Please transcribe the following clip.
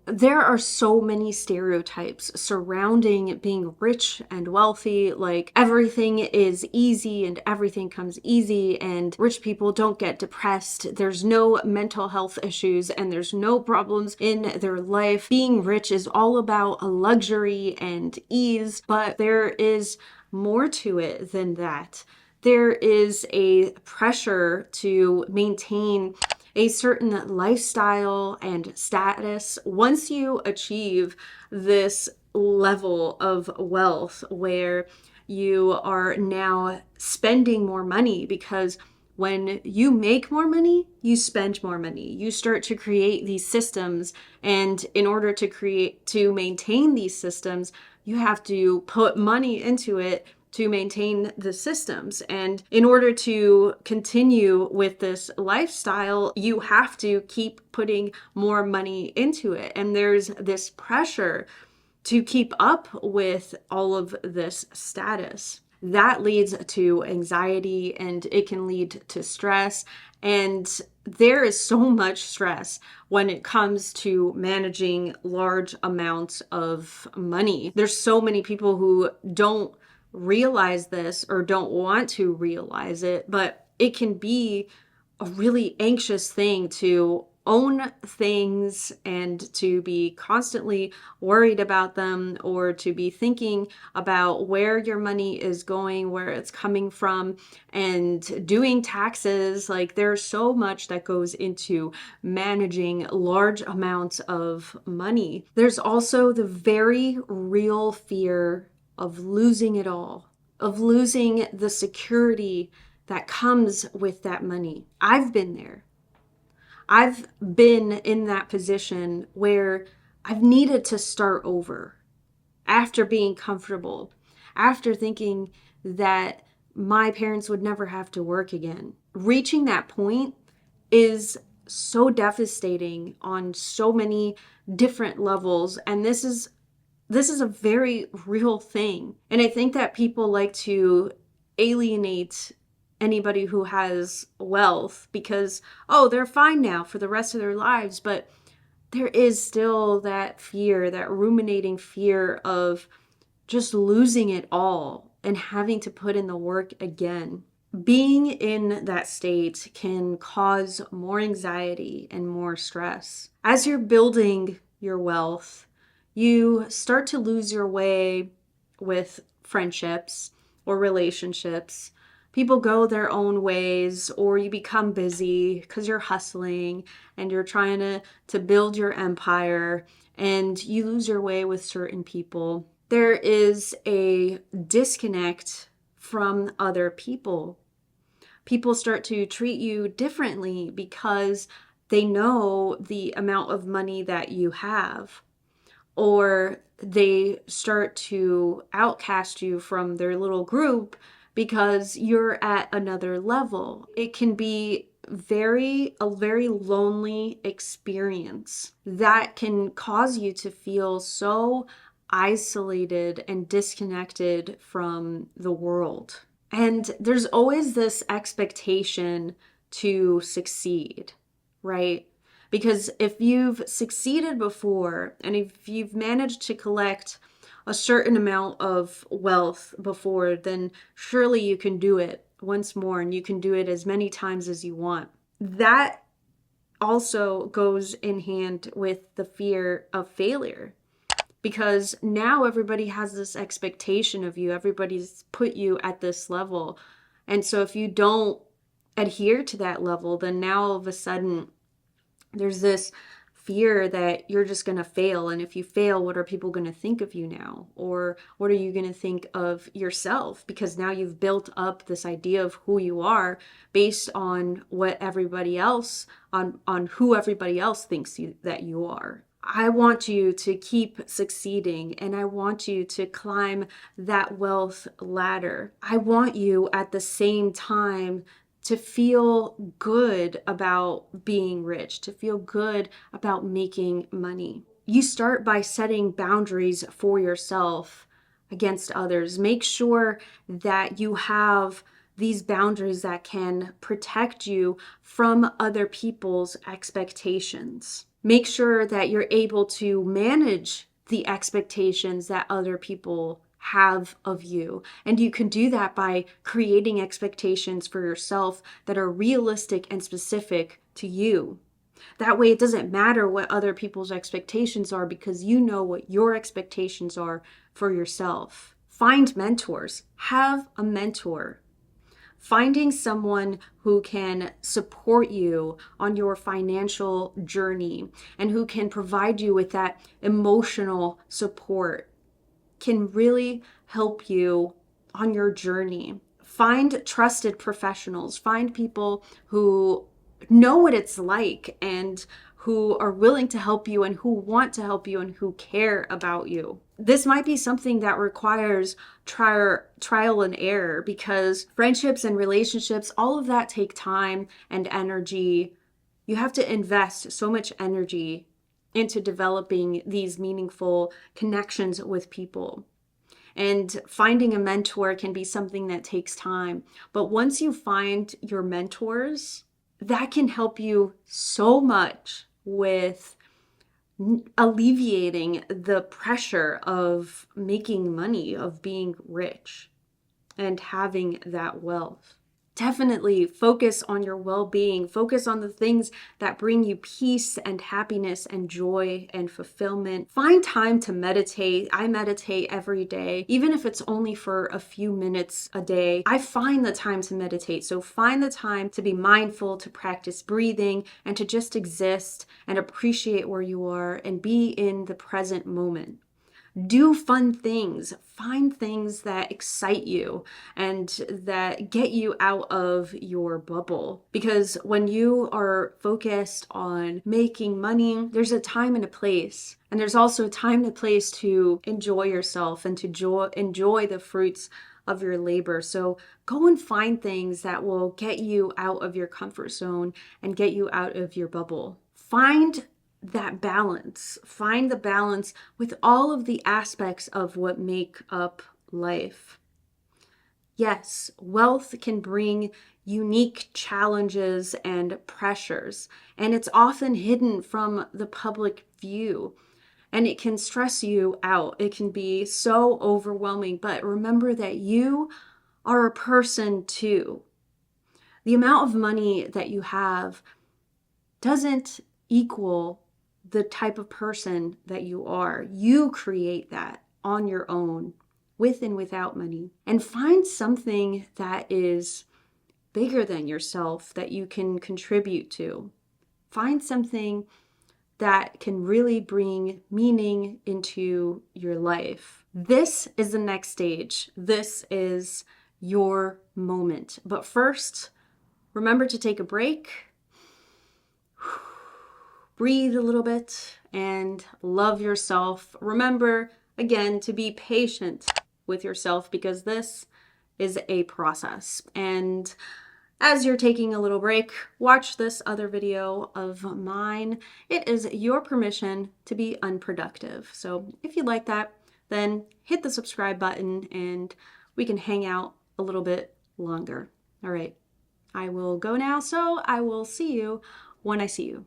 There are so many stereotypes surrounding being rich and wealthy, like everything is easy and everything comes easy, and rich people don't get depressed. There's no mental health issues and there's no problems in their life. Being rich is all about luxury and ease, but there is more to it than that. There is a pressure to maintain a certain lifestyle and status. Once you achieve this level of wealth where you are now spending more money, because when you make more money, you spend more money. You start to create these systems, and in order to maintain these systems, you have to put money into it to maintain the systems. And in order to continue with this lifestyle, you have to keep putting more money into it. And there's this pressure to keep up with all of this status. That leads to anxiety and it can lead to stress. And there is so much stress when it comes to managing large amounts of money. There's so many people who don't realize this or don't want to realize it, but it can be a really anxious thing to own things and to be constantly worried about them, or to be thinking about where your money is going, where it's coming from, and doing taxes. Like, there's so much that goes into managing large amounts of money. There's also the very real fear of losing it all, of losing the security that comes with that money. I've been there. I've been in that position where I've needed to start over after being comfortable, after thinking that my parents would never have to work again. Reaching that point is so devastating on so many different levels, and this is a very real thing. And I think that people like to alienate anybody who has wealth because, oh, they're fine now for the rest of their lives. But there is still that fear, that ruminating fear of just losing it all and having to put in the work again. Being in that state can cause more anxiety and more stress. As you're building your wealth, you start to lose your way with friendships or relationships. People go their own ways, or you become busy because you're hustling and you're trying to build your empire, and you lose your way with certain people. There is a disconnect from other people. People start to treat you differently because they know the amount of money that you have, or they start to outcast you from their little group because you're at another level. It can be a very lonely experience that can cause you to feel so isolated and disconnected from the world. And there's always this expectation to succeed, right? Because if you've succeeded before, and if you've managed to collect a certain amount of wealth before, then surely you can do it once more, and you can do it as many times as you want. That also goes in hand with the fear of failure, because now everybody has this expectation of you. Everybody's put you at this level. And so if you don't adhere to that level, then now all of a sudden there's this fear that you're just going to fail. And if you fail, what are people going to think of you now? Or what are you going to think of yourself? Because now you've built up this idea of who you are based on what everybody else, on who everybody else thinks that you are. I want you to keep succeeding, and I want you to climb that wealth ladder. I want you at the same time to feel good about being rich, to feel good about making money. You start by setting boundaries for yourself against others. Make sure that you have these boundaries that can protect you from other people's expectations. Make sure that you're able to manage the expectations that other people have of you. And you can do that by creating expectations for yourself that are realistic and specific to you. That way, it doesn't matter what other people's expectations are because you know what your expectations are for yourself. Find mentors. Have a mentor. Finding someone who can support you on your financial journey and who can provide you with that emotional support can really help you on your journey. Find trusted professionals. Find people who know what it's like and who are willing to help you and who want to help you and who care about you. This might be something that requires trial and error because friendships and relationships, all of that take time and energy. You have to invest so much energy into developing these meaningful connections with people. And finding a mentor can be something that takes time. But once you find your mentors, that can help you so much with alleviating the pressure of making money, of being rich and having that wealth. Definitely focus on your well-being. Focus on the things that bring you peace and happiness and joy and fulfillment. Find time to meditate. I meditate every day, even if it's only for a few minutes a day. I find the time to meditate. So find the time to be mindful, to practice breathing, and to just exist and appreciate where you are and be in the present moment. Do fun things. Find things that excite you and that get you out of your bubble. Because when you are focused on making money, there's a time and a place. And there's also a time and a place to enjoy yourself and to enjoy the fruits of your labor. So go and find things that will get you out of your comfort zone and get you out of your bubble. Find that balance. Find the balance with all of the aspects of what make up life. Yes, wealth can bring unique challenges and pressures, and it's often hidden from the public view. And it can stress you out. It can be so overwhelming, but remember that you are a person too. The amount of money that you have doesn't equal the type of person that you are. You create that on your own, with and without money. And find something that is bigger than yourself that you can contribute to. Find something that can really bring meaning into your life. This is the next stage. This is your moment. But first, remember to take a break. Breathe a little bit and love yourself. Remember, again, to be patient with yourself because this is a process. And as you're taking a little break, watch this other video of mine. It is your permission to be unproductive. So if you like that, then hit the subscribe button and we can hang out a little bit longer. All right, I will go now, so I will see you when I see you.